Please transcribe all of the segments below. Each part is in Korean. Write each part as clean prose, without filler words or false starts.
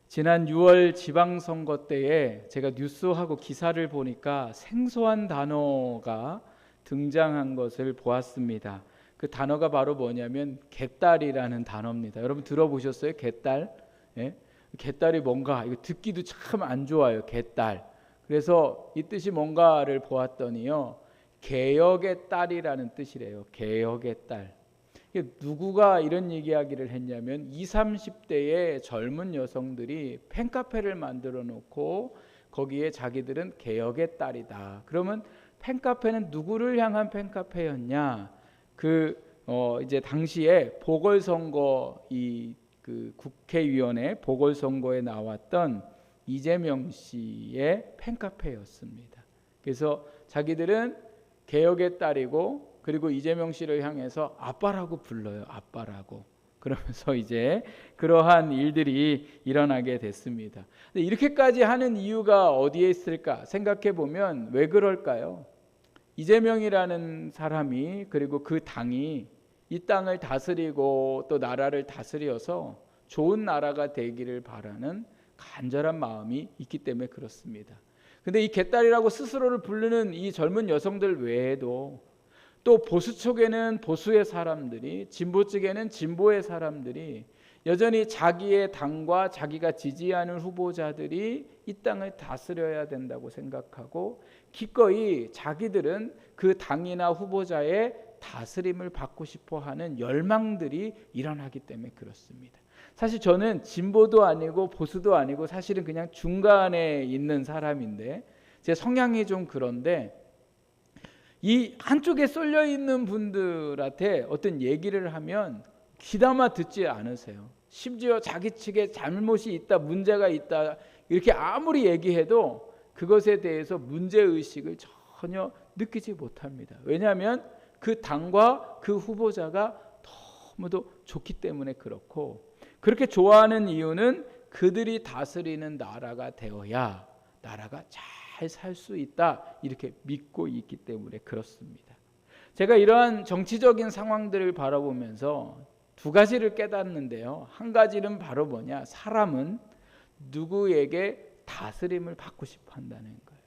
지난 6월 지방선거 때에 제가 뉴스하고 기사를 보니까 생소한 단어가 등장한 것을 보았습니다. 그 단어가 바로 뭐냐면 개딸이라는 단어입니다. 여러분 들어보셨어요? 개딸? 예? 개딸이 뭔가 이거 듣기도 참 안 좋아요. 개딸. 그래서 이 뜻이 뭔가를 보았더니요, 개혁의 딸이라는 뜻이래요. 개혁의 딸. 누구가 이런 이야기를 했냐면 20, 30대의 젊은 여성들이 팬카페를 만들어 놓고 거기에 자기들은 개혁의 딸이다. 그러면 팬카페는 누구를 향한 팬카페였냐? 이제 당시에 보궐선거 그 국회의원회 보궐선거에 나왔던 이재명 씨의 팬카페였습니다. 그래서 자기들은 개혁의 딸이고, 그리고 이재명 씨를 향해서 아빠라고 불러요. 아빠라고. 그러면서 이제 그러한 일들이 일어나게 됐습니다. 근데 이렇게까지 하는 이유가 어디에 있을까 생각해 보면 왜 그럴까요? 이재명이라는 사람이, 그리고 그 당이 이 땅을 다스리고 또 나라를 다스려서 좋은 나라가 되기를 바라는 간절한 마음이 있기 때문에 그렇습니다. 근데 이 개딸이라고 스스로를 부르는 이 젊은 여성들 외에도 또 보수 쪽에는 보수의 사람들이, 진보 쪽에는 진보의 사람들이 여전히 자기의 당과 자기가 지지하는 후보자들이 이 땅을 다스려야 된다고 생각하고 기꺼이 자기들은 그 당이나 후보자의 다스림을 받고 싶어하는 열망들이 일어나기 때문에 그렇습니다. 사실 저는 진보도 아니고 보수도 아니고 사실은 그냥 중간에 있는 사람인데, 제 성향이 좀 그런데 이 한쪽에 쏠려 있는 분들한테 어떤 얘기를 하면 귀담아 듣지 않으세요. 심지어 자기 측에 잘못이 있다, 문제가 있다 이렇게 아무리 얘기해도 그것에 대해서 문제의식을 전혀 느끼지 못합니다. 왜냐하면 그 당과 그 후보자가 너무도 좋기 때문에 그렇고, 그렇게 좋아하는 이유는 그들이 다스리는 나라가 되어야 나라가 잘 살 수 있다 이렇게 믿고 있기 때문에 그렇습니다. 제가 이러한 정치적인 상황들을 바라보면서 두 가지를 깨닫는데요. 한 가지는 바로 뭐냐? 사람은 누구에게 다스림을 받고 싶어 한다는 거예요.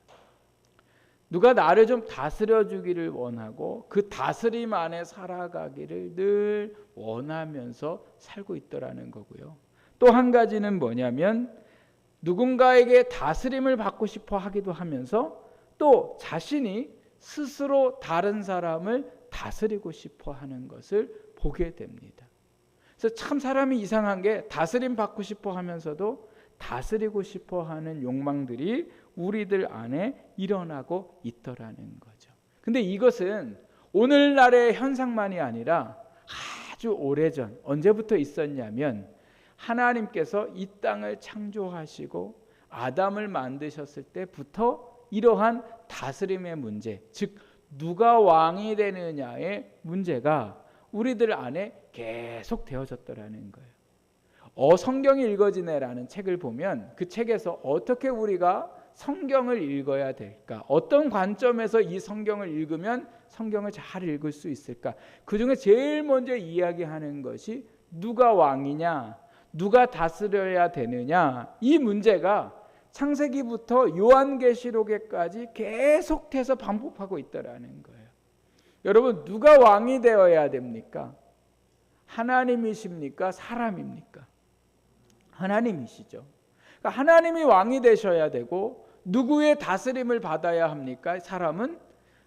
누가 나를 좀 다스려 주기를 원하고 그 다스림 안에 살아가기를 늘 원하면서 살고 있더라는 거고요. 또 한 가지는 뭐냐면 누군가에게 다스림을 받고 싶어 하기도 하면서 또 자신이 스스로 다른 사람을 다스리고 싶어 하는 것을 보게 됩니다. 그래서 참 사람이 이상한 게 다스림 받고 싶어 하면서도 다스리고 싶어 하는 욕망들이 우리들 안에 일어나고 있더라는 거죠. 근데 이것은 오늘날의 현상만이 아니라 아주 오래전, 언제부터 있었냐면 하나님께서 이 땅을 창조하시고 아담을 만드셨을 때부터 이러한 다스림의 문제, 즉 누가 왕이 되느냐의 문제가 우리들 안에 계속 되어졌더라는 거예요. 성경이 읽어지네라는 책을 보면 그 책에서 어떻게 우리가 성경을 읽어야 될까, 어떤 관점에서 이 성경을 읽으면 성경을 잘 읽을 수 있을까, 그 중에 제일 먼저 이야기하는 것이 누가 왕이냐, 누가 다스려야 되느냐, 이 문제가 창세기부터 요한계시록에까지 계속해서 반복하고 있더라는 거예요. 여러분, 누가 왕이 되어야 됩니까? 하나님이십니까? 사람입니까? 하나님이시죠. 그러니까 하나님이 왕이 되셔야 되고, 누구의 다스림을 받아야 합니까? 사람은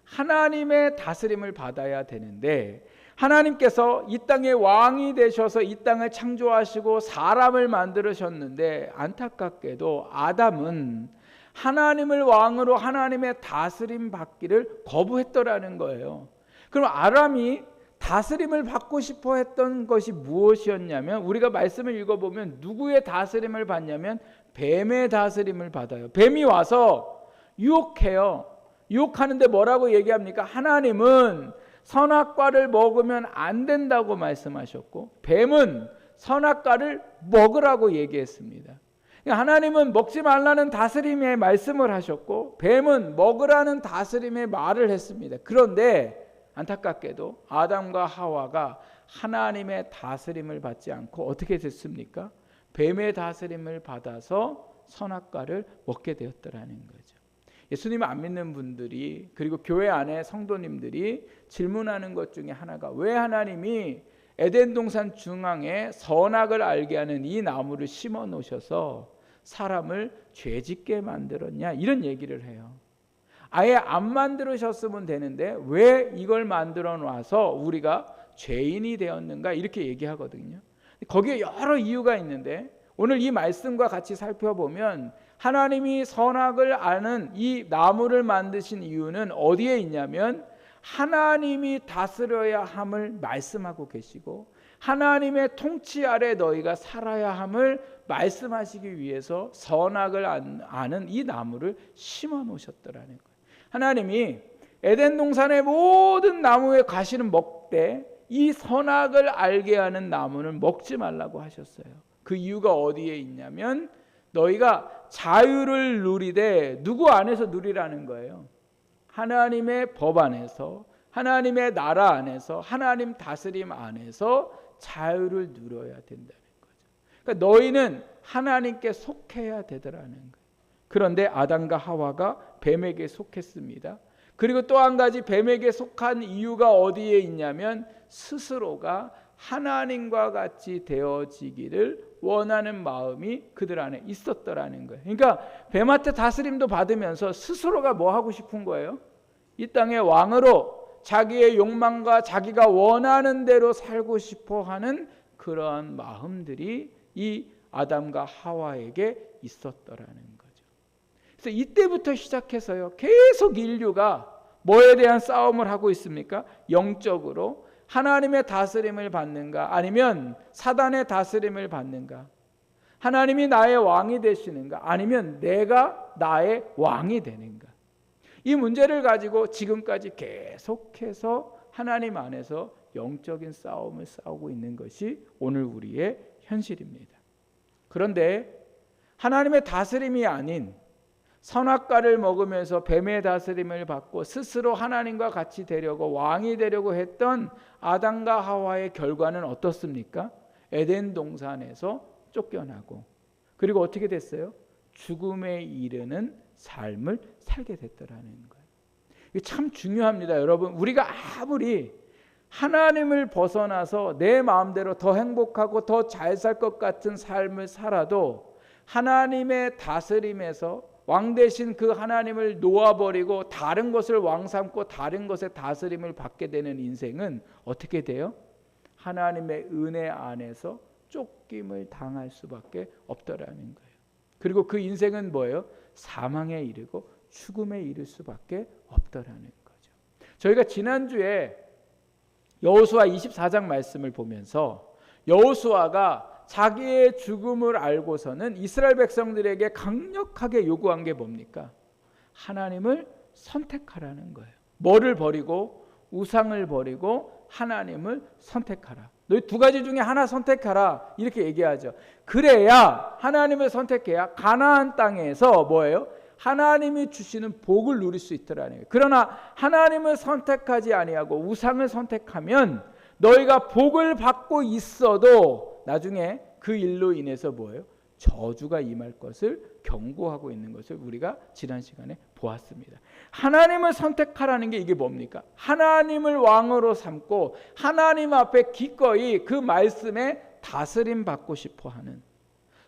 하나님의 다스림을 받아야 되는데, 하나님께서 이 땅의 왕이 되셔서 이 땅을 창조하시고 사람을 만들으셨는데, 안타깝게도 아담은 하나님을 왕으로 하나님의 다스림 받기를 거부했더라는 거예요. 그럼 아담이 다스림을 받고 싶어 했던 것이 무엇이었냐면, 우리가 말씀을 읽어보면 누구의 다스림을 받냐면 뱀의 다스림을 받아요. 뱀이 와서 유혹해요. 유혹하는데 뭐라고 얘기합니까? 하나님은 선악과를 먹으면 안 된다고 말씀하셨고, 뱀은 선악과를 먹으라고 얘기했습니다. 하나님은 먹지 말라는 다스림의 말씀을 하셨고, 뱀은 먹으라는 다스림의 말을 했습니다. 그런데 안타깝게도 아담과 하와가 하나님의 다스림을 받지 않고 어떻게 됐습니까? 뱀의 다스림을 받아서 선악과를 먹게 되었더라는 거죠. 예수님을 안 믿는 분들이, 그리고 교회 안에 성도님들이 질문하는 것 중에 하나가, 왜 하나님이 에덴 동산 중앙에 선악을 알게 하는 이 나무를 심어 놓으셔서 사람을 죄짓게 만들었냐, 이런 얘기를 해요. 아예 안 만들으셨으면 되는데 왜 이걸 만들어 놔서 우리가 죄인이 되었는가, 이렇게 얘기하거든요. 거기에 여러 이유가 있는데 오늘 이 말씀과 같이 살펴보면 하나님이 선악을 아는 이 나무를 만드신 이유는 어디에 있냐면 하나님이 다스려야 함을 말씀하고 계시고 하나님의 통치 아래 너희가 살아야 함을 말씀하시기 위해서 선악을 아는 이 나무를 심어 놓으셨더라는 거예요. 하나님이 에덴 동산의 모든 나무의 과실은 먹되 이 선악을 알게 하는 나무는 먹지 말라고 하셨어요. 그 이유가 어디에 있냐면 너희가 자유를 누리되 누구 안에서 누리라는 거예요. 하나님의 법 안에서, 하나님의 나라 안에서, 하나님 다스림 안에서 자유를 누려야 된다는 거죠. 그러니까 너희는 하나님께 속해야 되더라는 거예요. 그런데 아담과 하와가 뱀에게 속했습니다. 그리고 또 한 가지 뱀에게 속한 이유가 어디에 있냐면 스스로가 하나님과 같이 되어지기를 원하는 마음이 그들 안에 있었더라는 거예요. 그러니까 뱀한테 다스림도 받으면서 스스로가 뭐 하고 싶은 거예요? 이 땅의 왕으로 자기의 욕망과 자기가 원하는 대로 살고 싶어 하는 그러한 마음들이 이 아담과 하와에게 있었더라는 거죠. 그래서 이때부터 시작해서요, 계속 인류가 뭐에 대한 싸움을 하고 있습니까? 영적으로 하나님의 다스림을 받는가, 아니면 사단의 다스림을 받는가, 하나님이 나의 왕이 되시는가, 아니면 내가 나의 왕이 되는가. 이 문제를 가지고 지금까지 계속해서 하나님 안에서 영적인 싸움을 싸우고 있는 것이 오늘 우리의 현실입니다. 그런데 하나님의 다스림이 아닌 선악과를 먹으면서 뱀의 다스림을 받고 스스로 하나님과 같이 되려고 왕이 되려고 했던 아담과 하와의 결과는 어떻습니까? 에덴 동산에서 쫓겨나고, 그리고 어떻게 됐어요? 죽음에 이르는 삶을 살게 됐더라는 거예요. 이게 참 중요합니다, 여러분. 우리가 아무리 하나님을 벗어나서 내 마음대로 더 행복하고 더 잘 살 것 같은 삶을 살아도 하나님의 다스림에서 왕 대신 그 하나님을 놓아버리고 다른 것을 왕 삼고 다른 것의 다스림을 받게 되는 인생은 어떻게 돼요? 하나님의 은혜 안에서 쫓김을 당할 수밖에 없더라는 거예요. 그리고 그 인생은 뭐예요? 사망에 이르고 죽음에 이를 수밖에 없더라는 거죠. 저희가 지난주에 여호수아 24장 말씀을 보면서 여호수아가 자기의 죽음을 알고서는 이스라엘 백성들에게 강력하게 요구한 게 뭡니까? 하나님을 선택하라는 거예요. 뭐를 버리고? 우상을 버리고 하나님을 선택하라. 너희 두 가지 중에 하나 선택하라, 이렇게 얘기하죠. 그래야, 하나님을 선택해야 가나안 땅에서 뭐예요? 하나님이 주시는 복을 누릴 수 있더라는 거예요. 그러나 하나님을 선택하지 아니하고 우상을 선택하면 너희가 복을 받고 있어도 나중에 그 일로 인해서 뭐예요? 저주가 임할 것을 경고하고 있는 것을 우리가 지난 시간에 보았습니다. 하나님을 선택하라는 게 이게 뭡니까? 하나님을 왕으로 삼고 하나님 앞에 기꺼이 그 말씀에 다스림 받고 싶어 하는,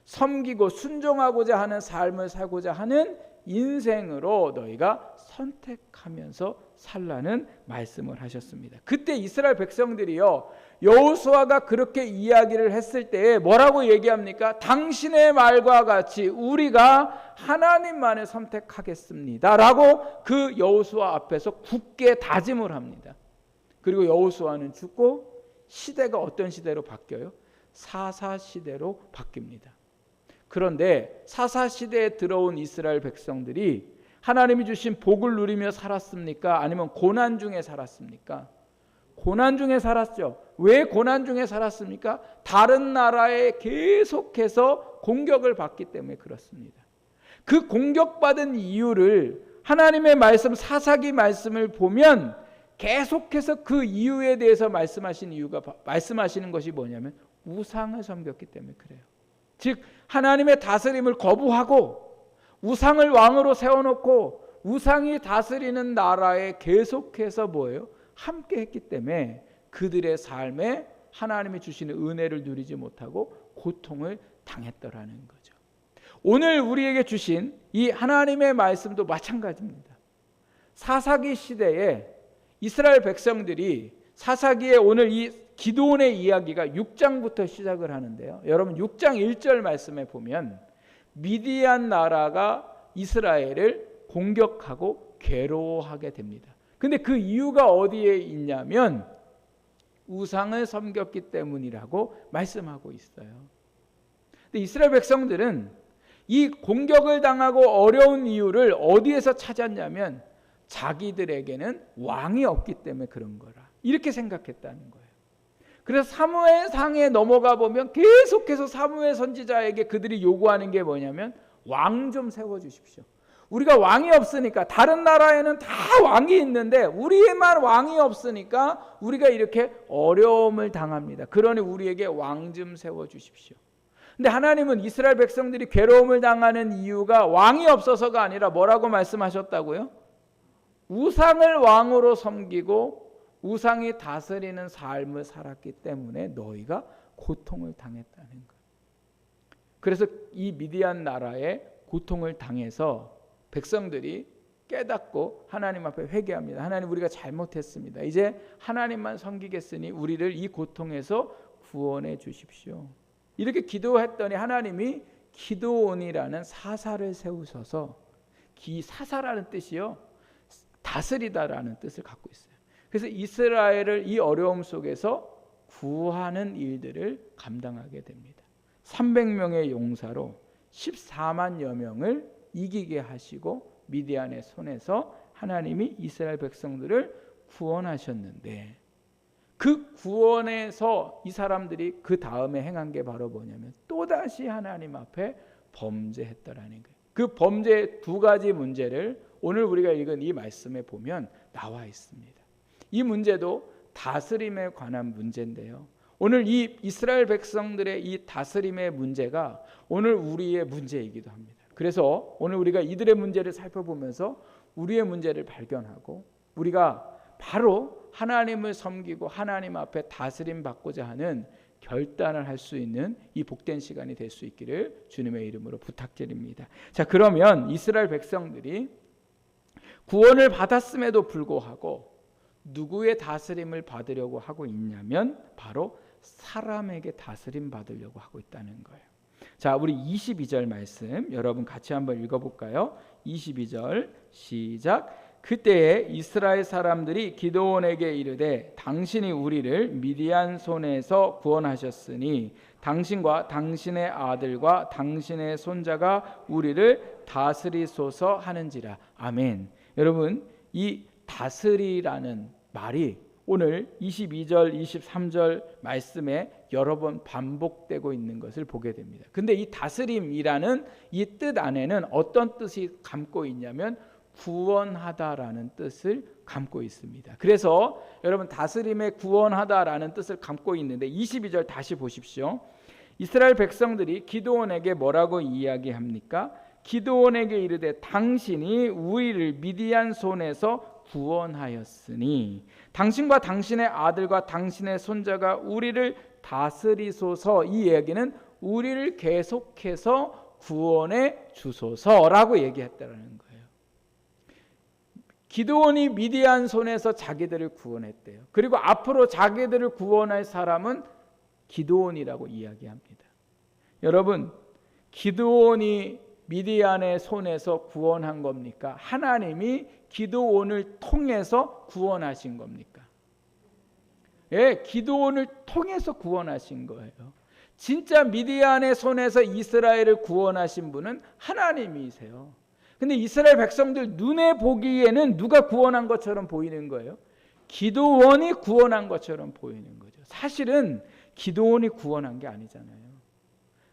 섬기고 순종하고자 하는 삶을 살고자 하는 인생으로 너희가 선택하면서 살라는 말씀을 하셨습니다. 그때 이스라엘 백성들이요, 여호수아가 그렇게 이야기를 했을 때 뭐라고 얘기합니까? 당신의 말과 같이 우리가 하나님만을 선택하겠습니다 라고 그 여호수아 앞에서 굳게 다짐을 합니다. 그리고 여호수아는 죽고 시대가 어떤 시대로 바뀌어요? 사사시대로 바뀝니다. 그런데 사사시대에 들어온 이스라엘 백성들이 하나님이 주신 복을 누리며 살았습니까? 아니면 고난 중에 살았습니까? 고난 중에 살았죠. 왜 고난 중에 살았습니까? 다른 나라에 계속해서 공격을 받기 때문에 그렇습니다. 그 공격받은 이유를 하나님의 말씀, 사사기 말씀을 보면 계속해서 그 이유에 대해서 말씀하시는 것이 뭐냐면 우상을 섬겼기 때문에 그래요. 즉 하나님의 다스림을 거부하고 우상을 왕으로 세워놓고 우상이 다스리는 나라에 계속해서 뭐예요? 함께 했기 때문에 그들의 삶에 하나님이 주시는 은혜를 누리지 못하고 고통을 당했더라는 거죠. 오늘 우리에게 주신 이 하나님의 말씀도 마찬가지입니다. 사사기 시대에 이스라엘 백성들이 사사기에 오늘 이 기드온의 이야기가 6장부터 시작을 하는데요. 여러분 6장 1절 말씀에 보면 미디안 나라가 이스라엘을 공격하고 괴로워하게 됩니다. 근데 그 이유가 어디에 있냐면 우상을 섬겼기 때문이라고 말씀하고 있어요. 근데 이스라엘 백성들은 이 공격을 당하고 어려운 이유를 어디에서 찾았냐면 자기들에게는 왕이 없기 때문에 그런 거라 이렇게 생각했다는 거예요. 그래서 사무엘상에 넘어가 보면 계속해서 사무엘 선지자에게 그들이 요구하는 게 뭐냐면 왕 좀 세워주십시오. 우리가 왕이 없으니까 다른 나라에는 다 왕이 있는데 우리에만 왕이 없으니까 우리가 이렇게 어려움을 당합니다. 그러니 우리에게 왕 좀 세워주십시오. 근데 하나님은 이스라엘 백성들이 괴로움을 당하는 이유가 왕이 없어서가 아니라 뭐라고 말씀하셨다고요? 우상을 왕으로 섬기고 우상이 다스리는 삶을 살았기 때문에 너희가 고통을 당했다는 거예요. 그래서 이 미디안 나라에 고통을 당해서 백성들이 깨닫고 하나님 앞에 회개합니다. 하나님 우리가 잘못했습니다. 이제 하나님만 섬기겠으니 우리를 이 고통에서 구원해 주십시오. 이렇게 기도했더니 하나님이 기드온이라는 사사를 세우셔서 사사라는 뜻이요 다스리다라는 뜻을 갖고 있어요. 그래서 이스라엘을 이 어려움 속에서 구하는 일들을 감당하게 됩니다. 300명의 용사로 14만여 명을 이기게 하시고 미디안의 손에서 하나님이 이스라엘 백성들을 구원하셨는데 그 구원에서 이 사람들이 그 다음에 행한 게 바로 뭐냐면 또다시 하나님 앞에 범죄했더라는 거예요. 그 범죄의 두 가지 문제를 오늘 우리가 읽은 이 말씀에 보면 나와 있습니다. 이 문제도 다스림에 관한 문제인데요. 오늘 이 이스라엘 백성들의 이 다스림의 문제가 오늘 우리의 문제이기도 합니다. 그래서 오늘 우리가 이들의 문제를 살펴보면서 우리의 문제를 발견하고 우리가 바로 하나님을 섬기고 하나님 앞에 다스림 받고자 하는 결단을 할 수 있는 이 복된 시간이 될 수 있기를 주님의 이름으로 부탁드립니다. 자, 그러면 이스라엘 백성들이 구원을 받았음에도 불구하고 누구의 다스림을 받으려고 하고 있냐면 바로 사람에게 다스림 받으려고 하고 있다는 거예요. 자, 우리 22절 말씀 여러분 같이 한번 읽어볼까요? 22절 시작. 그때에 이스라엘 사람들이 기드온에게 이르되 당신이 우리를 미디안 손에서 구원하셨으니 당신과 당신의 아들과 당신의 손자가 우리를 다스리소서 하는지라. 아멘. 여러분 이 다스리라는 말이 오늘 22절 23절 말씀에 여러 번 반복되고 있는 것을 보게 됩니다. 근데 이 다스림이라는 이 뜻 안에는 어떤 뜻이 감고 있냐면 구원하다라는 뜻을 감고 있습니다. 그래서 여러분 다스림의 구원하다라는 뜻을 감고 있는데 22절 다시 보십시오. 이스라엘 백성들이 기드온에게 뭐라고 이야기합니까? 기드온에게 이르되 당신이 우리를 미디안 손에서 구원하였으니 당신과 당신의 아들과 당신의 손자가 우리를 다스리소서. 이 얘기는 우리를 계속해서 구원해 주소서라고 얘기했다는 거예요. 기드온이 미디안 손에서 자기들을 구원했대요. 그리고 앞으로 자기들을 구원할 사람은 기드온이라고 이야기합니다. 여러분, 기드온이 미디안의 손에서 구원한 겁니까? 하나님이 기드온을 통해서 구원하신 겁니까? 예, 기드온을 통해서 구원하신 거예요. 진짜 미디안의 손에서 이스라엘을 구원하신 분은 하나님이세요. 근데 이스라엘 백성들 눈에 보기에는 누가 구원한 것처럼 보이는 거예요? 기드온이 구원한 것처럼 보이는 거죠. 사실은 기드온이 구원한 게 아니잖아요.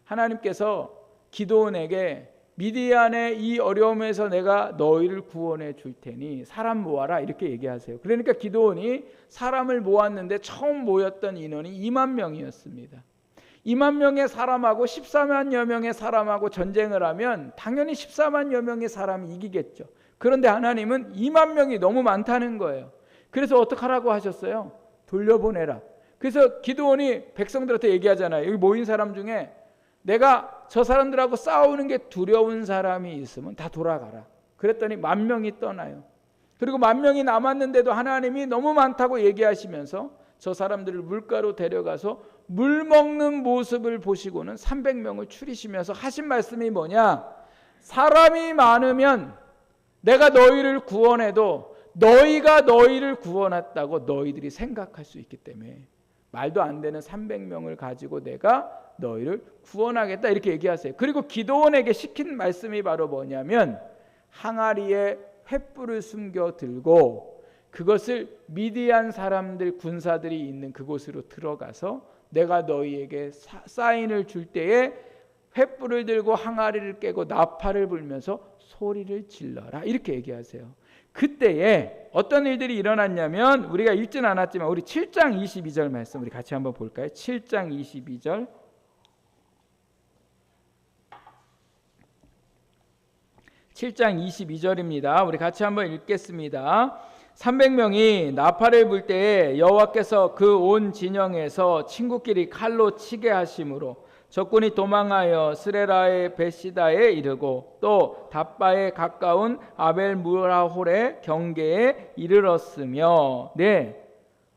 하나님께서 기드온에게 미디안의 이 어려움에서 내가 너희를 구원해 줄 테니 사람 모아라 이렇게 얘기하세요. 그러니까 기드온이 사람을 모았는데 처음 모였던 인원이 2만 명이었습니다. 2만 명의 사람하고 14만여 명의 사람하고 전쟁을 하면 당연히 14만여 명의 사람이 이기겠죠. 그런데 하나님은 2만 명이 너무 많다는 거예요. 그래서 어떡하라고 하셨어요? 돌려보내라. 그래서 기드온이 백성들한테 얘기하잖아요. 여기 모인 사람 중에 내가 저 사람들하고 싸우는 게 두려운 사람이 있으면 다 돌아가라. 그랬더니 10,000명이 떠나요. 그리고 10,000명이 남았는데도 하나님이 너무 많다고 얘기하시면서 저 사람들을 물가로 데려가서 물 먹는 모습을 보시고는 300명을 추리시면서 하신 말씀이 뭐냐? 사람이 많으면 내가 너희를 구원해도 너희가 너희를 구원했다고 너희들이 생각할 수 있기 때문에 말도 안 되는 300명을 가지고 내가 너희를 구원하겠다 이렇게 얘기하세요. 그리고 기드온에게 시킨 말씀이 바로 뭐냐면 항아리에 횃불을 숨겨 들고 그것을 미디안 사람들 군사들이 있는 그곳으로 들어가서 내가 너희에게 사인을 줄 때에 횃불을 들고 항아리를 깨고 나팔을 불면서 소리를 질러라 이렇게 얘기하세요. 그때에 어떤 일들이 일어났냐면 우리가 읽진 않았지만 우리 7장 22절 말씀 우리 같이 한번 볼까요? 7장 22절 7장 22절입니다. 우리 같이 한번 읽겠습니다. 300명이 나팔을 불 때에 여호와께서 그 온 진영에서 친구끼리 칼로 치게 하심으로 적군이 도망하여 스레라의 베시다에 이르고 또 답바에 가까운 아벨무라홀의 경계에 이르렀으며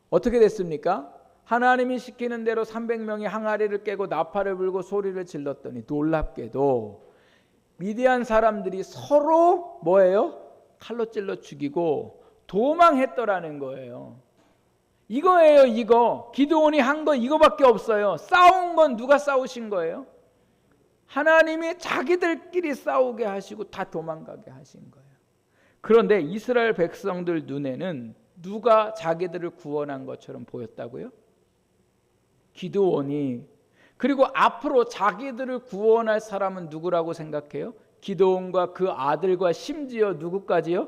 어떻게 됐습니까? 하나님이 시키는 대로 300명이 항아리를 깨고 나팔을 불고 소리를 질렀더니 놀랍게도 미디안 사람들이 서로 뭐예요? 칼로 찔러 죽이고 도망했더라는 거예요. 이거예요. 이거 기드온이 한 거 이거밖에 없어요. 싸운 건 누가 싸우신 거예요? 하나님이 자기들끼리 싸우게 하시고 다 도망가게 하신 거예요. 그런데 이스라엘 백성들 눈에는 누가 자기들을 구원한 것처럼 보였다고요? 기드온이. 그리고 앞으로 자기들을 구원할 사람은 누구라고 생각해요? 기드온과 그 아들과 심지어 누구까지요?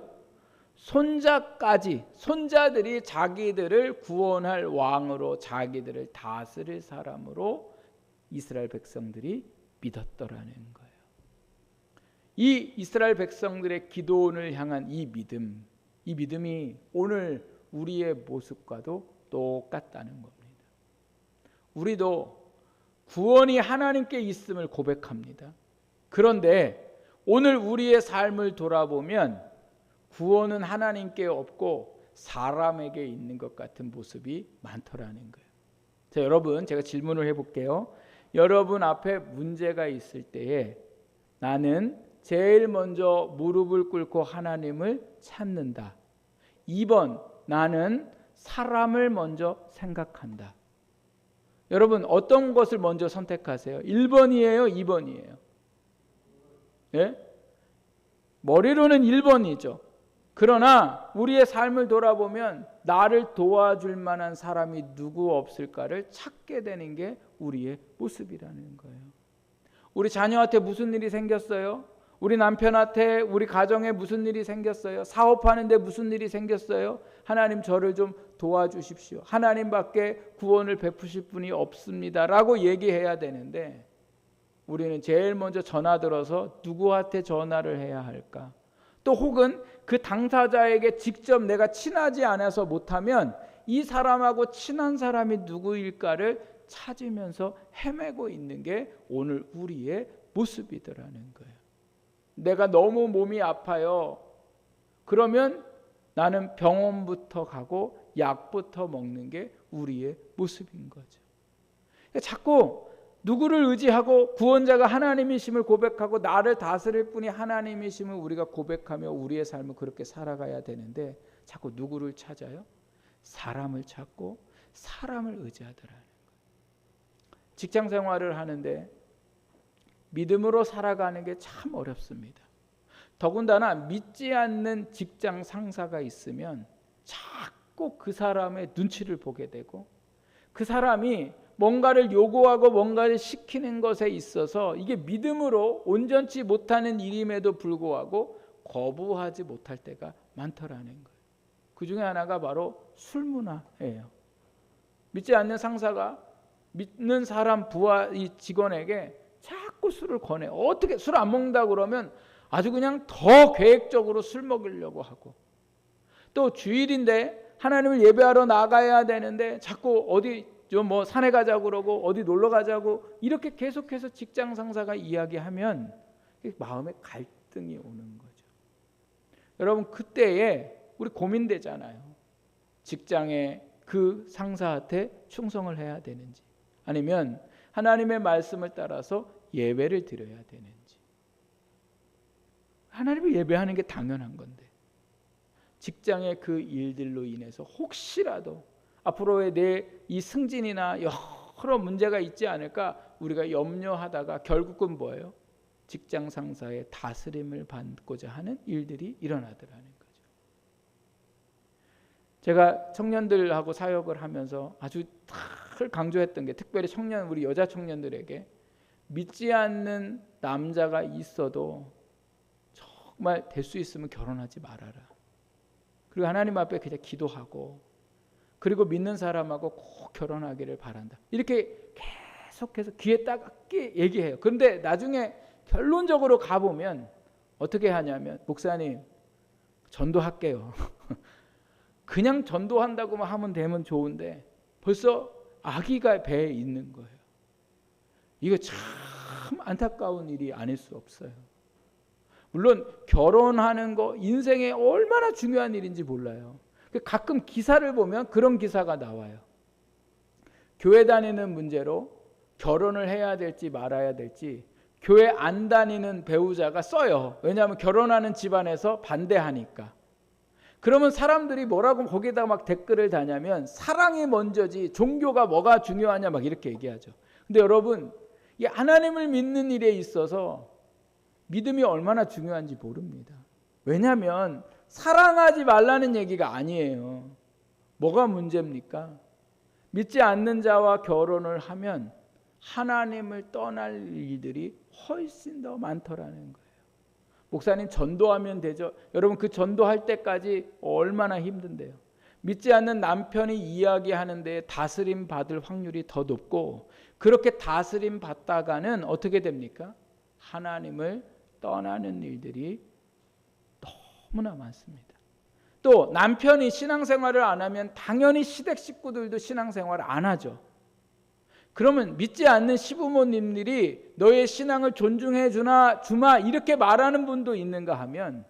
손자까지, 손자들이 자기들을 구원할 왕으로 자기들을 다스릴 사람으로 이스라엘 백성들이 믿었더라는 거예요. 이 이스라엘 백성들의 기도원을 향한 이 믿음이 오늘 우리의 모습과도 똑같다는 겁니다. 우리도 구원이 하나님께 있음을 고백합니다. 그런데 오늘 우리의 삶을 돌아보면 구원은 하나님께 없고 사람에게 있는 것 같은 모습이 많더라는 거예요. 자, 여러분, 제가 질문을 해볼게요. 여러분 앞에 문제가 있을 때에 나는 제일 먼저 무릎을 꿇고 하나님을 찾는다. 2번, 나는 사람을 먼저 생각한다. 여러분 어떤 것을 먼저 선택하세요? 1번이에요? 2번이에요? 예? 머리로는 1번이죠. 그러나 우리의 삶을 돌아보면 나를 도와줄 만한 사람이 누구 없을까를 찾게 되는 게 우리의 모습이라는 거예요. 우리 자녀한테 무슨 일이 생겼어요? 우리 남편한테 우리 가정에 무슨 일이 생겼어요? 사업하는데 무슨 일이 생겼어요? 하나님 저를 좀 도와주십시오. 하나님밖에 구원을 베푸실 분이 없습니다 라고 얘기해야 되는데 우리는 제일 먼저 전화 들어서 누구한테 전화를 해야 할까? 또 혹은 그 당사자에게 직접 내가 친하지 않아서 못하면 이 사람하고 친한 사람이 누구일까를 찾으면서 헤매고 있는 게 오늘 우리의 모습이더라는 거예요. 내가 너무 몸이 아파요. 그러면 나는 병원부터 가고 약부터 먹는 게 우리의 모습인 거죠. 자꾸 누구를 의지하고 구원자가 하나님이심을 고백하고 나를 다스릴 분이 하나님이심을 우리가 고백하며 우리의 삶을 그렇게 살아가야 되는데 자꾸 누구를 찾아요? 사람을 찾고 사람을 의지하더라는 거예요. 직장 생활을 하는데 믿음으로 살아가는 게 참 어렵습니다. 더군다나 믿지 않는 직장 상사가 있으면 자꾸 그 사람의 눈치를 보게 되고 그 사람이 뭔가를 요구하고 뭔가를 시키는 것에 있어서 이게 믿음으로 온전치 못하는 일임에도 불구하고 거부하지 못할 때가 많더라는 거예요. 그 중에 하나가 바로 술 문화예요. 믿지 않는 상사가 믿는 사람 부하 이 직원에게 자꾸 술을 권해. 어떻게 술 안 먹는다 그러면 아주 그냥 더 계획적으로 술 먹이려고 하고, 또 주일인데 하나님을 예배하러 나가야 되는데 자꾸 어디 좀 뭐 산에 가자고 그러고 어디 놀러 가자고 이렇게 계속해서 직장 상사가 이야기하면 마음에 갈등이 오는 거죠. 여러분, 그때에 우리 고민되잖아요. 직장에 그 상사한테 충성을 해야 되는지, 아니면 하나님의 말씀을 따라서 예배를 드려야 되는지. 하나님을 예배하는 게 당연한 건데, 직장의 그 일들로 인해서 혹시라도 앞으로의 내 이 승진이나 여러 문제가 있지 않을까 우리가 염려하다가 결국은 뭐예요? 직장 상사의 다스림을 받고자 하는 일들이 일어나더라는 거죠. 제가 청년들하고 사역을 하면서 아주 늘 강조했던 게, 특별히 청년, 우리 여자 청년들에게 믿지 않는 남자가 있어도 정말 될 수 있으면 결혼하지 말아라. 그리고 하나님 앞에 그냥 기도하고, 그리고 믿는 사람하고 꼭 결혼하기를 바란다. 이렇게 계속해서 귀에 따갑게 얘기해요. 그런데 나중에 결론적으로 가보면 어떻게 하냐면, 목사님 전도할게요. 그냥 전도한다고만 하면 되면 좋은데 벌써 아기가 배에 있는 거예요. 이거 참 안타까운 일이 아닐 수 없어요. 물론 결혼하는 거 인생에 얼마나 중요한 일인지 몰라요. 가끔 기사를 보면 그런 기사가 나와요. 교회 다니는 문제로 결혼을 해야 될지 말아야 될지 교회 안 다니는 배우자가 써요. 왜냐하면 결혼하는 집안에서 반대하니까. 그러면 사람들이 뭐라고 거기에다가 막 댓글을 다냐면, 사랑이 먼저지 종교가 뭐가 중요하냐 막 이렇게 얘기하죠. 근데 여러분, 이 하나님을 믿는 일에 있어서 믿음이 얼마나 중요한지 모릅니다. 왜냐하면 사랑하지 말라는 얘기가 아니에요. 뭐가 문제입니까? 믿지 않는 자와 결혼을 하면 하나님을 떠날 일들이 훨씬 더 많더라는 거예요. 목사님 전도하면 되죠. 여러분, 그 전도할 때까지 얼마나 힘든데요. 믿지 않는 남편이 이야기하는 데 다스림 받을 확률이 더 높고, 그렇게 다스림 받다가는 어떻게 됩니까? 하나님을 떠나는 일들이 너무나 많습니다. 또 남편이 신앙생활을 안 하면 당연히 시댁 식구들도 신앙생활을 안 하죠. 그러면 믿지 않는 시부모님들이 너의 신앙을 존중해 주마 이렇게 말하는 분도 있는가 하면,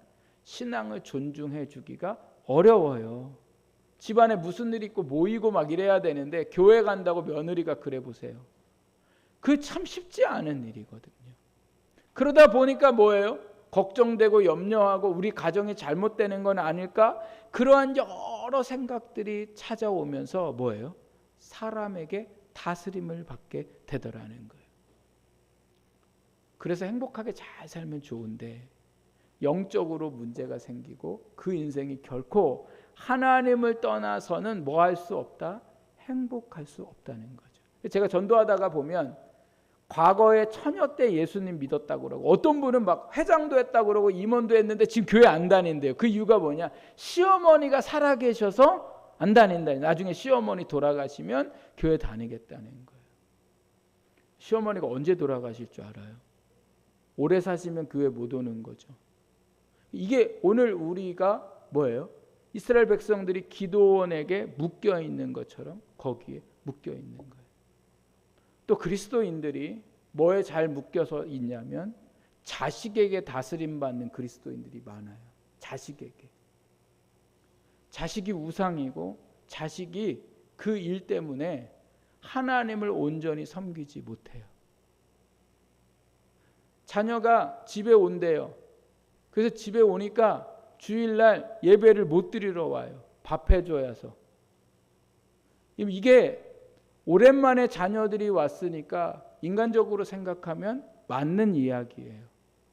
신앙을 존중해 주기가 어려워요. 집안에 무슨 일 있고 모이고 막 이래야 되는데 교회 간다고 며느리가 그래 보세요. 그 참 쉽지 않은 일이거든요. 그러다 보니까 뭐예요? 걱정되고 염려하고 우리 가정이 잘못되는 건 아닐까? 그러한 여러 생각들이 찾아오면서 뭐예요? 사람에게 다스림을 받게 되더라는 거예요. 그래서 행복하게 잘 살면 좋은데 영적으로 문제가 생기고 그 인생이 결코 하나님을 떠나서는 뭐 할 수 없다? 행복할 수 없다는 거죠. 제가 전도하다가 보면 과거에 처녀 때 예수님 믿었다고 그러고, 어떤 분은 막 회장도 했다고 그러고 임원도 했는데 지금 교회 안 다닌대요. 그 이유가 뭐냐? 시어머니가 살아계셔서 안 다닌다. 나중에 시어머니 돌아가시면 교회 다니겠다는 거예요. 시어머니가 언제 돌아가실 줄 알아요? 오래 사시면 교회 못 오는 거죠. 이게 오늘 우리가 뭐예요? 이스라엘 백성들이 기도원에게 묶여 있는 것처럼 거기에 묶여 있는 거예요. 또 그리스도인들이 뭐에 잘 묶여서 있냐면 자식에게 다스림 받는 그리스도인들이 많아요. 자식에게. 자식이 우상이고 자식이 그 일 때문에 하나님을 온전히 섬기지 못해요. 자녀가 집에 온대요. 그래서 집에 오니까 주일날 예배를 못 드리러 와요. 밥 해줘야 해서. 이게 오랜만에 자녀들이 왔으니까 인간적으로 생각하면 맞는 이야기예요.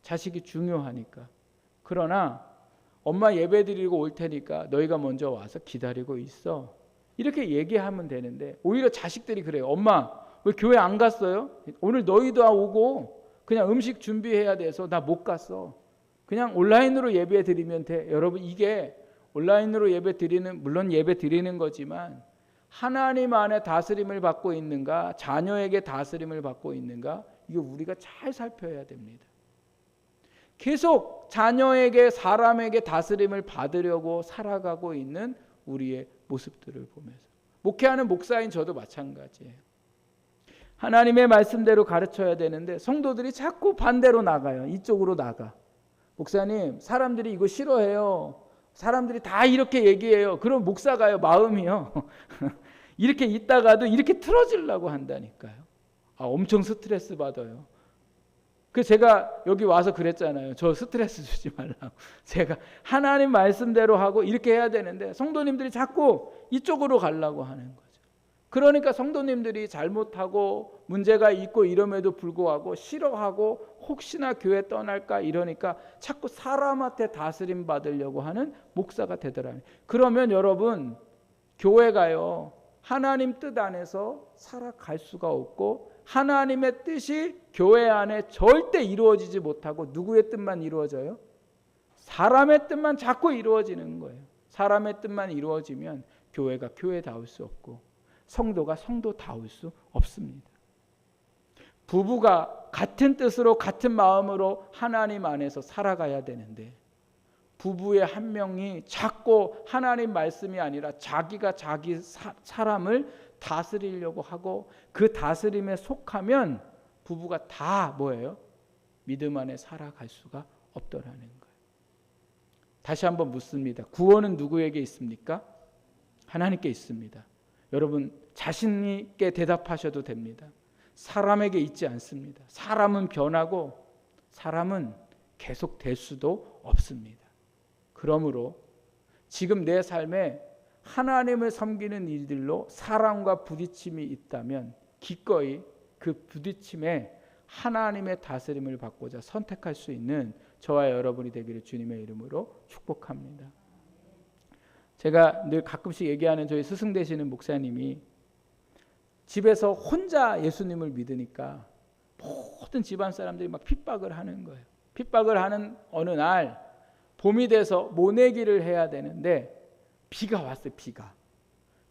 자식이 중요하니까. 그러나 엄마 예배 드리고 올 테니까 너희가 먼저 와서 기다리고 있어. 이렇게 얘기하면 되는데 오히려 자식들이 그래요. 엄마 왜 교회 안 갔어요? 오늘 너희도 오고 그냥 음식 준비해야 돼서 나 못 갔어. 그냥 온라인으로 예배 드리면 돼. 여러분, 이게 온라인으로 예배 드리는, 물론 예배 드리는 거지만 하나님 안에 다스림을 받고 있는가, 자녀에게 다스림을 받고 있는가, 이거 우리가 잘 살펴야 됩니다. 계속 자녀에게, 사람에게 다스림을 받으려고 살아가고 있는 우리의 모습들을 보면서, 목회하는 목사인 저도 마찬가지예요. 하나님의 말씀대로 가르쳐야 되는데 성도들이 자꾸 반대로 나가요. 이쪽으로 나가. 목사님, 사람들이 이거 싫어해요. 사람들이 다 이렇게 얘기해요. 그럼 목사가요, 마음이요. 이렇게 있다가도 이렇게 틀어지려고 한다니까요. 엄청 스트레스 받아요. 그 제가 여기 와서 그랬잖아요. 저 스트레스 주지 말라고. 제가 하나님 말씀대로 하고 이렇게 해야 되는데 성도님들이 자꾸 이쪽으로 가려고 하는 거죠. 그러니까 성도님들이 잘못하고 문제가 있고 이럼에도 불구하고 싫어하고 혹시나 교회 떠날까 이러니까 자꾸 사람한테 다스림 받으려고 하는 목사가 되더라고요. 그러면 여러분, 교회가요, 하나님 뜻 안에서 살아갈 수가 없고 하나님의 뜻이 교회 안에 절대 이루어지지 못하고 누구의 뜻만 이루어져요? 사람의 뜻만 자꾸 이루어지는 거예요. 사람의 뜻만 이루어지면 교회가 교회다울 수 없고 성도가 성도다울 수 없습니다. 부부가 같은 뜻으로 같은 마음으로 하나님 안에서 살아가야 되는데 부부의 한 명이 자꾸 하나님 말씀이 아니라 자기가 자기 사람을 다스리려고 하고 그 다스림에 속하면 부부가 다 뭐예요? 믿음 안에 살아갈 수가 없더라는 거예요. 다시 한번 묻습니다. 구원은 누구에게 있습니까? 하나님께 있습니다. 여러분 자신 있게 대답하셔도 됩니다. 사람에게 있지 않습니다. 사람은 변하고 사람은 계속 될 수도 없습니다. 그러므로 지금 내 삶에 하나님을 섬기는 일들로 사람과 부딪힘이 있다면 기꺼이 그 부딪힘에 하나님의 다스림을 받고자 선택할 수 있는 저와 여러분이 되기를 주님의 이름으로 축복합니다. 제가 늘 가끔씩 얘기하는 저희 스승 되시는 목사님이 집에서 혼자 예수님을 믿으니까 모든 집안 사람들이 막 핍박을 하는 거예요. 핍박을 하는 어느 날 봄이 돼서 모내기를 해야 되는데 비가 왔어요.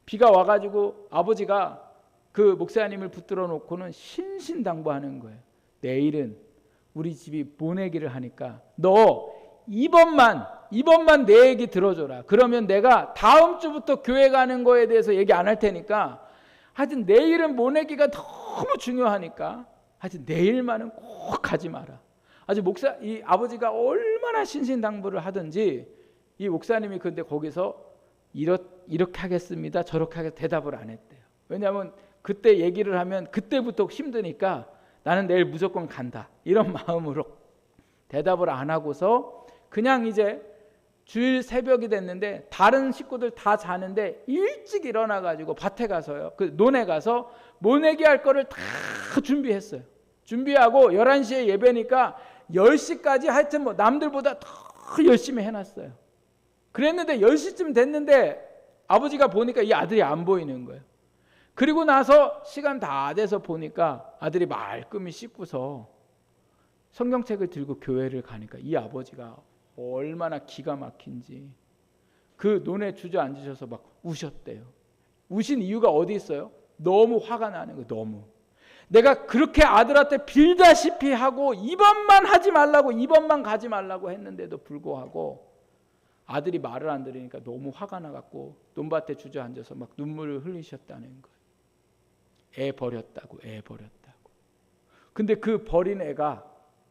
비가 와가지고 아버지가 그 목사님을 붙들어 놓고는 신신당부하는 거예요. 내일은 우리 집이 모내기를 하니까 너 이번만 내 얘기 들어줘라. 그러면 내가 다음 주부터 교회 가는 거에 대해서 얘기 안 할 테니까 하여튼 내일은 모내기가 너무 중요하니까 하여튼 내일만은 꼭 가지 마라. 아주 이 아버지가 얼마나 신신당부를 하든지 이 목사님이 근데 거기서 이렇게 하겠습니다. 저렇게 하겠습니다. 대답을 안 했대요. 왜냐하면 그때 얘기를 하면 그때부터 힘드니까 나는 내일 무조건 간다. 이런 마음으로 대답을 안 하고서 그냥 이제 주일 새벽이 됐는데 다른 식구들 다 자는데 일찍 일어나가지고 밭에 가서요. 그 논에 가서 모내기 할 거를 다 준비했어요. 준비하고 11시에 예배니까 10시까지 하여튼 뭐 남들보다 더 열심히 해놨어요. 그랬는데 10시쯤 됐는데 아버지가 보니까 이 아들이 안 보이는 거예요. 그리고 나서 시간 다 돼서 보니까 아들이 말끔히 씻고서 성경책을 들고 교회를 가니까 이 아버지가 얼마나 기가 막힌지 그 논에 주저앉으셔서 막 우셨대요. 우신 이유가 어디 있어요? 너무 화가 나는 거예요. 너무. 내가 그렇게 아들한테 빌다시피 하고 이번만 하지 말라고 이번만 가지 말라고 했는데도 불구하고 아들이 말을 안 들으니까 너무 화가 나갖고 논밭에 주저앉아서 막 눈물을 흘리셨다는 거예요. 애 버렸다고. 근데 그 버린 애가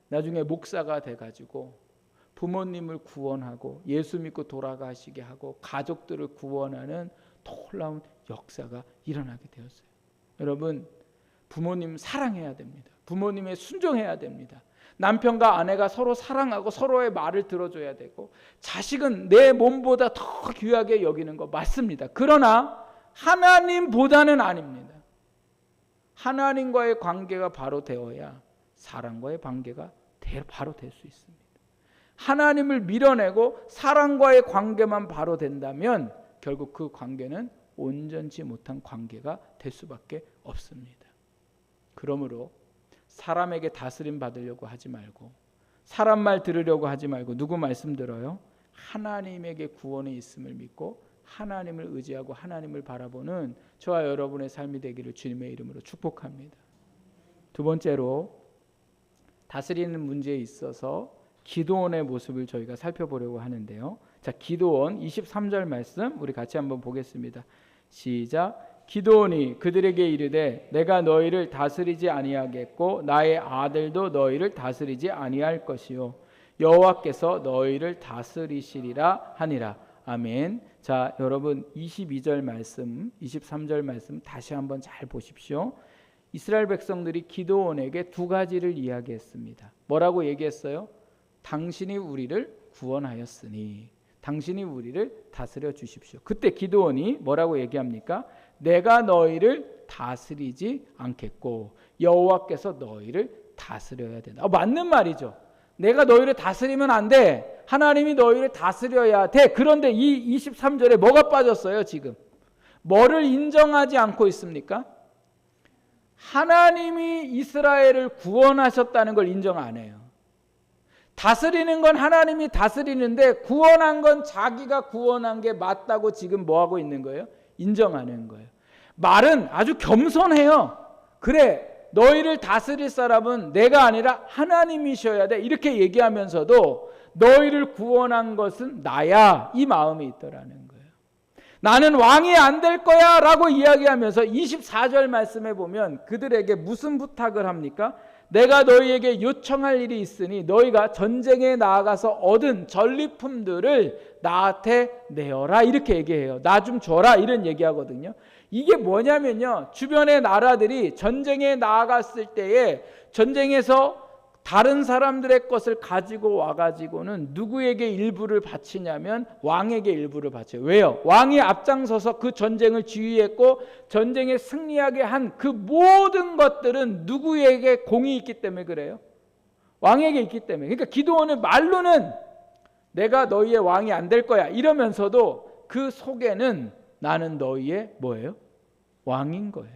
나중에 목사가 돼가지고 부모님을 구원하고 예수 믿고 돌아가시게 하고 가족들을 구원하는 놀라운 역사가 일어나게 되었어요. 여러분 부모님 사랑해야 됩니다. 부모님에 순종해야 됩니다. 남편과 아내가 서로 사랑하고 서로의 말을 들어줘야 되고 자식은 내 몸보다 더 귀하게 여기는 거 맞습니다. 그러나 하나님보다는 아닙니다. 하나님과의 관계가 바로 되어야 사람과의 관계가 바로 될 수 있습니다. 하나님을 밀어내고 사람과의 관계만 바로 된다면 결국 그 관계는 온전치 못한 관계가 될 수밖에 없습니다. 그러므로 사람에게 다스림 받으려고 하지 말고 사람 말 들으려고 하지 말고 누구 말씀 들어요? 하나님에게 구원이 있음을 믿고 하나님을 의지하고 하나님을 바라보는 저와 여러분의 삶이 되기를 주님의 이름으로 축복합니다. 두 번째로 다스리는 문제에 있어서 기드온의 모습을 저희가 살펴보려고 하는데요. 자, 기드온 23절 말씀 우리 같이 한번 보겠습니다. 시작. 기드온이 그들에게 이르되 내가 너희를 다스리지 아니하겠고 나의 아들도 너희를 다스리지 아니할 것이요 여호와께서 너희를 다스리시리라 하니라. 아멘. 자, 여러분 22절 말씀, 23절 말씀 다시 한번 잘 보십시오. 이스라엘 백성들이 기드온에게 두 가지를 이야기했습니다. 뭐라고 얘기했어요? 당신이 우리를 구원하였으니 당신이 우리를 다스려 주십시오. 그때 기드온이 뭐라고 얘기합니까? 내가 너희를 다스리지 않겠고 여호와께서 너희를 다스려야 된다. 맞는 말이죠. 내가 너희를 다스리면 안 돼. 하나님이 너희를 다스려야 돼. 그런데 이 23절에 뭐가 빠졌어요? 지금 뭐를 인정하지 않고 있습니까? 하나님이 이스라엘을 구원하셨다는 걸 인정 안 해요. 다스리는 건 하나님이 다스리는데 구원한 건 자기가 구원한 게 맞다고 지금 뭐하고 있는 거예요? 인정하는 거예요. 말은 아주 겸손해요. 그래, 너희를 다스릴 사람은 내가 아니라 하나님이셔야 돼. 이렇게 얘기하면서도 너희를 구원한 것은 나야. 이 마음이 있더라는 거예요. 나는 왕이 안 될 거야 라고 이야기하면서 24절 말씀에 보면 그들에게 무슨 부탁을 합니까? 내가 너희에게 요청할 일이 있으니 너희가 전쟁에 나아가서 얻은 전리품들을 나한테 내어라. 이렇게 얘기해요. 나 좀 줘라. 이런 얘기하거든요. 이게 뭐냐면요, 주변의 나라들이 전쟁에 나아갔을 때에 전쟁에서 다른 사람들의 것을 가지고 와가지고는 누구에게 일부를 바치냐면 왕에게 일부를 바쳐요. 왜요? 왕이 앞장서서 그 전쟁을 지휘했고 전쟁에 승리하게 한 그 모든 것들은 누구에게 공이 있기 때문에 그래요? 왕에게 있기 때문에. 그러니까 기드온은 말로는 내가 너희의 왕이 안 될 거야 이러면서도 그 속에는 나는 너희의 뭐예요? 왕인 거예요.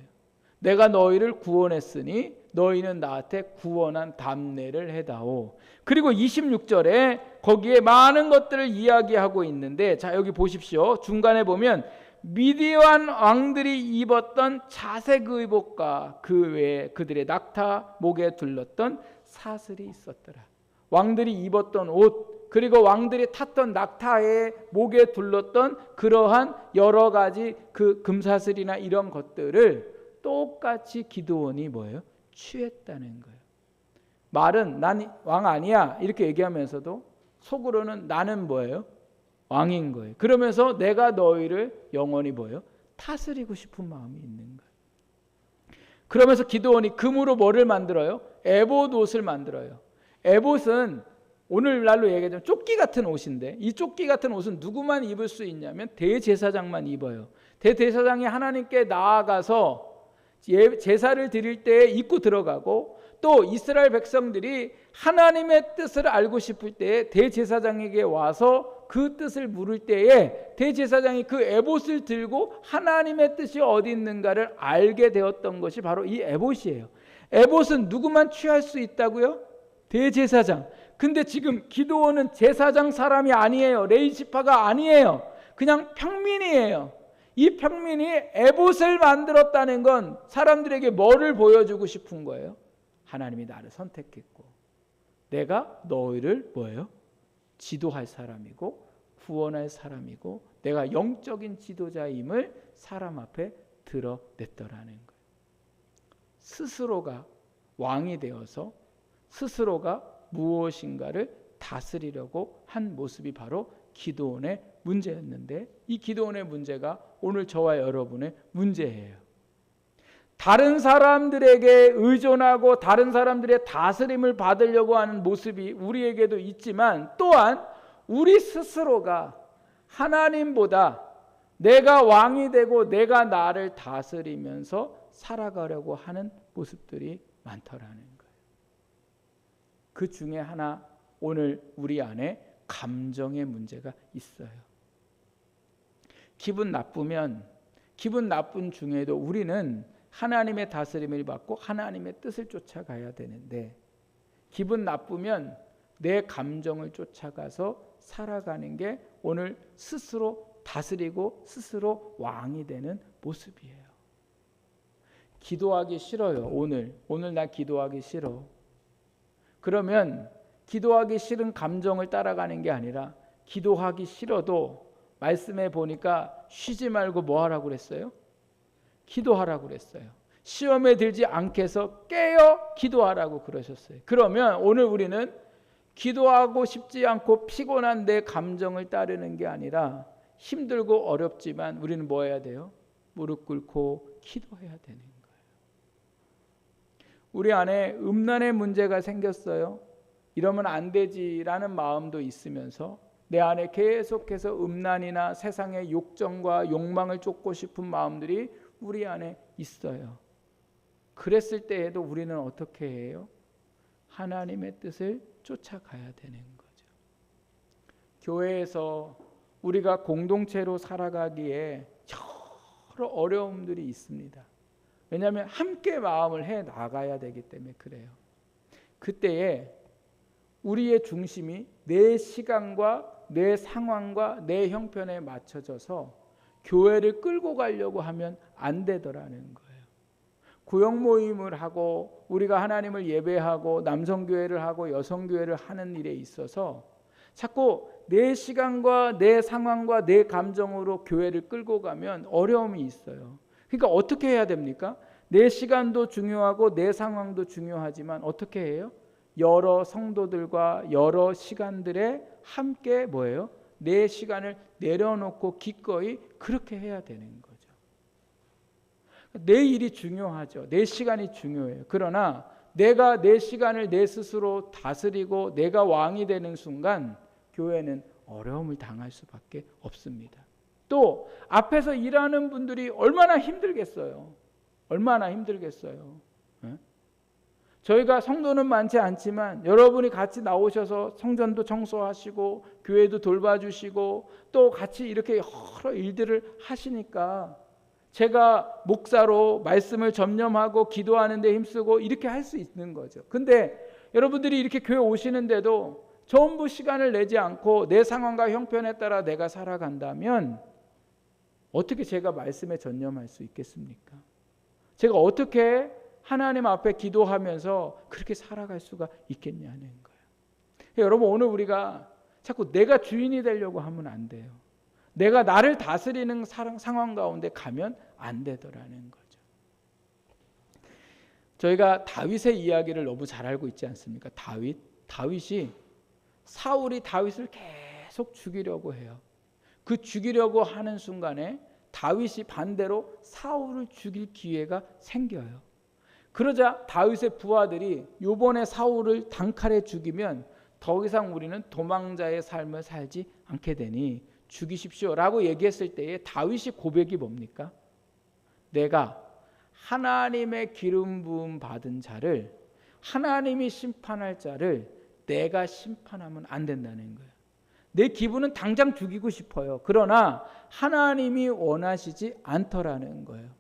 내가 너희를 구원했으니 너희는 나한테 구원한 답례를 해다오. 그리고 26절에 거기에 많은 것들을 이야기하고 있는데, 자 여기 보십시오. 중간에 보면 미디안 왕들이 입었던 자색 의복과 그 외에 그들의 낙타 목에 둘렀던 사슬이 있었더라. 왕들이 입었던 옷, 그리고 왕들이 탔던 낙타의 목에 둘렀던 그러한 여러 가지 그 금사슬이나 이런 것들을 똑같이 기드온이 뭐예요? 취했다는 거예요. 말은 난 왕 아니야 이렇게 얘기하면서도 속으로는 나는 뭐예요? 왕인 거예요. 그러면서 내가 너희를 영원히 뭐예요? 다스리고 싶은 마음이 있는 거예요. 그러면서 기드온이 금으로 뭐를 만들어요? 에봇 옷을 만들어요. 에봇은 오늘날로 얘기하자면 조끼 같은 옷인데 이 조끼 같은 옷은 누구만 입을 수 있냐면 대제사장만 입어요. 대제사장이 하나님께 나아가서 제사를 드릴 때 입고 들어가고 또 이스라엘 백성들이 하나님의 뜻을 알고 싶을 때 대제사장에게 와서 그 뜻을 물을 때에 대제사장이 그 에봇을 들고 하나님의 뜻이 어디 있는가를 알게 되었던 것이 바로 이 에봇이에요. 에봇은 누구만 취할 수 있다고요? 대제사장. 근데 지금 기드온은 제사장 사람이 아니에요. 레위지파가 아니에요. 그냥 평민이에요. 이 평민이 에봇을 만들었다는 건 사람들에게 뭐를 보여주고 싶은 거예요? 하나님이 나를 선택했고 내가 너희를 뭐예요? 지도할 사람이고 구원할 사람이고 내가 영적인 지도자임을 사람 앞에 드러냈더라는 거예요. 스스로가 왕이 되어서 스스로가 무엇인가를 다스리려고 한 모습이 바로 기드온의 문제였는데 이 기드온의 문제가 오늘 저와 여러분의 문제예요. 다른 사람들에게 의존하고 다른 사람들의 다스림을 받으려고 하는 모습이 우리에게도 있지만 또한 우리 스스로가 하나님보다 내가 왕이 되고 내가 나를 다스리면서 살아가려고 하는 모습들이 많더라는 거예요. 그 중에 하나 오늘 우리 안에 감정의 문제가 있어요. 기분 나쁘면 기분 나쁜 중에도 우리는 하나님의 다스림을 받고 하나님의 뜻을 쫓아가야 되는데 기분 나쁘면 내 감정을 쫓아가서 살아가는 게 오늘 스스로 다스리고 스스로 왕이 되는 모습이에요. 기도하기 싫어요. 오늘 나 기도하기 싫어. 그러면 기도하기 싫은 감정을 따라가는 게 아니라 기도하기 싫어도 말씀에 보니까 쉬지 말고 뭐 하라고 그랬어요? 기도하라고 그랬어요. 시험에 들지 않게 해서 깨어 기도하라고 그러셨어요. 그러면 오늘 우리는 기도하고 싶지 않고 피곤한 내 감정을 따르는 게 아니라 힘들고 어렵지만 우리는 뭐 해야 돼요? 무릎 꿇고 기도해야 되는 거예요. 우리 안에 음란의 문제가 생겼어요. 이러면 안 되지라는 마음도 있으면서 내 안에 계속해서 음란이나 세상의 욕정과 욕망을 쫓고 싶은 마음들이 우리 안에 있어요. 그랬을 때에도 우리는 어떻게 해요? 하나님의 뜻을 쫓아가야 되는 거죠. 교회에서 우리가 공동체로 살아가기에 여러 어려움들이 있습니다. 왜냐하면 함께 마음을 해 나가야 되기 때문에 그래요. 그때에 우리의 중심이 내 시간과 내 상황과 내 형편에 맞춰져서 교회를 끌고 가려고 하면 안 되더라는 거예요. 구역 모임을 하고 우리가 하나님을 예배하고 남성교회를 하고 여성교회를 하는 일에 있어서 자꾸 내 시간과 내 상황과 내 감정으로 교회를 끌고 가면 어려움이 있어요. 그러니까 어떻게 해야 됩니까? 내 시간도 중요하고 내 상황도 중요하지만 어떻게 해요? 여러 성도들과 여러 시간들에 함께 뭐예요? 내 시간을 내려놓고 기꺼이 그렇게 해야 되는 거죠. 내 일이 중요하죠. 내 시간이 중요해요. 그러나 내가 내 시간을 내 스스로 다스리고 내가 왕이 되는 순간 교회는 어려움을 당할 수밖에 없습니다. 또 앞에서 일하는 분들이 얼마나 힘들겠어요. 얼마나 힘들겠어요. 저희가 성도는 많지 않지만 여러분이 같이 나오셔서 성전도 청소하시고 교회도 돌봐주시고 또 같이 이렇게 여러 일들을 하시니까 제가 목사로 말씀을 전념하고 기도하는 데 힘쓰고 이렇게 할 수 있는 거죠. 근데 여러분들이 이렇게 교회 오시는데도 전부 시간을 내지 않고 내 상황과 형편에 따라 내가 살아간다면 어떻게 제가 말씀에 전념할 수 있겠습니까? 제가 어떻게 하나님 앞에 기도하면서 그렇게 살아갈 수가 있겠냐는 거예요. 여러분 오늘 우리가 자꾸 내가 주인이 되려고 하면 안 돼요. 내가 나를 다스리는 상황 가운데 가면 안 되더라는 거죠. 저희가 다윗의 이야기를 너무 잘 알고 있지 않습니까? 다윗이 사울이 다윗을 계속 죽이려고 해요. 그 죽이려고 하는 순간에 다윗이 반대로 사울을 죽일 기회가 생겨요. 그러자 다윗의 부하들이 이번에 사울을 단칼에 죽이면 더 이상 우리는 도망자의 삶을 살지 않게 되니 죽이십시오라고 얘기했을 때에 다윗이 고백이 뭡니까? 내가 하나님의 기름 부음 받은 자를 하나님이 심판할 자를 내가 심판하면 안 된다는 거예요. 내 기분은 당장 죽이고 싶어요. 그러나 하나님이 원하시지 않더라는 거예요.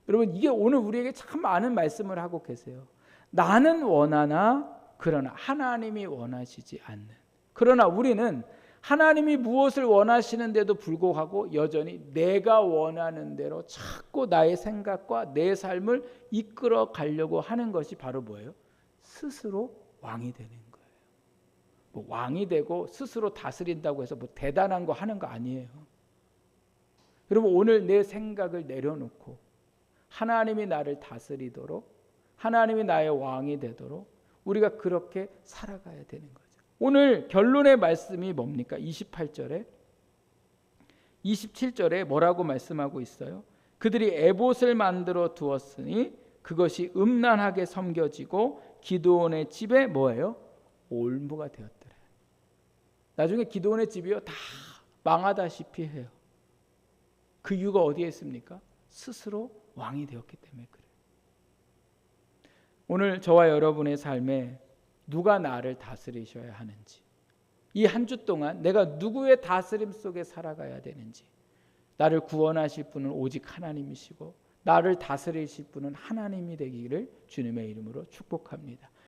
여러분 이게 오늘 우리에게 참 많은 말씀을 하고 계세요. 나는 원하나 그러나 하나님이 원하시지 않는. 그러나 우리는 하나님이 무엇을 원하시는데도 불구하고 여전히 내가 원하는 대로 자꾸 나의 생각과 내 삶을 이끌어 가려고 하는 것이 바로 뭐예요? 스스로 왕이 되는 거예요. 뭐 왕이 되고 스스로 다스린다고 해서 뭐 대단한 거 하는 거 아니에요. 여러분 오늘 내 생각을 내려놓고 하나님이 나를 다스리도록 하나님이 나의 왕이 되도록 우리가 그렇게 살아가야 되는 거죠. 오늘 결론의 말씀이 뭡니까? 28절에 27절에 뭐라고 말씀하고 있어요? 그들이 에봇을 만들어 두었으니 그것이 음란하게 섬겨지고 기드온의 집에 뭐예요? 올무가 되었더래. 나중에 기드온의 집이요 다 망하다시피 해요. 그 이유가 어디에 있습니까? 스스로 왕이 되었기 때문에 그래요. 오늘 저와 여러분의 삶에 누가 나를 다스리셔야 하는지, 이 한 주 동안 내가 누구의 다스림 속에 살아가야 되는지, 나를 구원하실 분은 오직 하나님이시고 나를 다스리실 분은 하나님이 되기를 주님의 이름으로 축복합니다.